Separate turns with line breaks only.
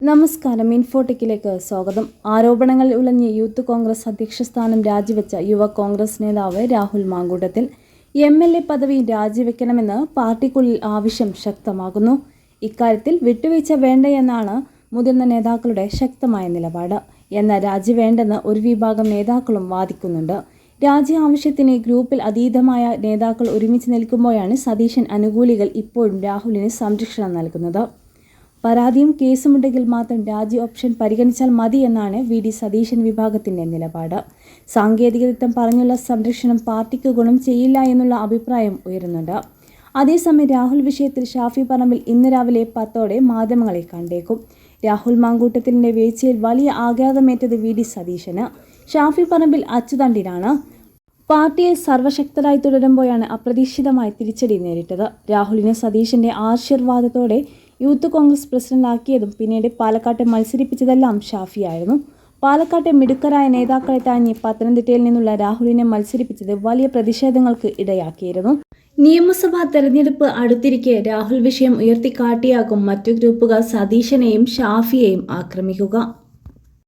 നമസ്കാരം. ഇൻഫോടെക്കിലേക്ക് സ്വാഗതം. ആരോപണങ്ങളിൽ ഉലഞ്ഞ് യൂത്ത് കോൺഗ്രസ് അധ്യക്ഷ സ്ഥാനം രാജിവെച്ച യുവ കോൺഗ്രസ് നേതാവ് രാഹുൽ മാങ്കൂട്ടത്തിൽ MLA പദവി രാജിവെക്കണമെന്ന് പാർട്ടിക്കുള്ളിൽ ആവശ്യം ശക്തമാകുന്നു. ഇക്കാര്യത്തിൽ വിട്ടുവീഴ്ച വേണ്ടയെന്നാണ് മുതിർന്ന നേതാക്കളുടെ ശക്തമായ നിലപാട്. എന്നാൽ രാജി വേണ്ടെന്ന് ഒരു വിഭാഗം നേതാക്കളും വാദിക്കുന്നുണ്ട്. രാജി ആവശ്യത്തിന് ഗ്രൂപ്പിൽ അതീതമായ നേതാക്കൾ ഒരുമിച്ച് നിൽക്കുമ്പോഴാണ് സതീശൻ അനുകൂലികൾ ഇപ്പോഴും രാഹുലിന് സംരക്ഷണം നൽകുന്നത്. പരാതിയും കേസുമുണ്ടെങ്കിൽ മാത്രം രാജി ഓപ്ഷൻ പരിഗണിച്ചാൽ മതി എന്നാണ് VD സതീശൻ വിഭാഗത്തിന്റെ നിലപാട്. സാങ്കേതികത്വം പറഞ്ഞുള്ള സംരക്ഷണം പാർട്ടിക്ക് ഗുണം ചെയ്യില്ല എന്നുള്ള അഭിപ്രായം ഉയരുന്നുണ്ട്. അതേസമയം രാഹുൽ വിഷയത്തിൽ ഷാഫി പറമ്പിൽ ഇന്ന് രാവിലെ 10 മാധ്യമങ്ങളെ കണ്ടേക്കും. രാഹുൽ മാങ്കൂട്ടത്തിലിന്റെ വീഴ്ചയിൽ വലിയ ആഘാതമേറ്റത് VD സതീശന്, ഷാഫി പറമ്പിൽ അച്ചുതണ്ടിനാണ്. പാർട്ടിയിൽ സർവശക്തരായി തുടരുമ്പോഴാണ് അപ്രതീക്ഷിതമായി തിരിച്ചടി നേരിട്ടത്. രാഹുലിനെ സതീശന്റെ ആശീർവാദത്തോടെ യൂത്ത് കോൺഗ്രസ് പ്രസിഡന്റാക്കിയതും പിന്നീട് പാലക്കാട്ടെ മത്സരിപ്പിച്ചതെല്ലാം ഷാഫിയായിരുന്നു. പാലക്കാട്ടെ മിടുക്കരായ നേതാക്കളെ താങ്ങി പത്തനംതിട്ടയിൽ നിന്നുള്ള രാഹുലിനെ മത്സരിപ്പിച്ചത് വലിയ പ്രതിഷേധങ്ങൾക്ക് ഇടയാക്കിയിരുന്നു. നിയമസഭാ തെരഞ്ഞെടുപ്പ് അടുത്തിരിക്കെ രാഹുൽ വിഷയം ഉയർത്തിക്കാട്ടിയാകും മറ്റു ഗ്രൂപ്പുകാർ സതീശനെയും ഷാഫിയെയും ആക്രമിക്കുക.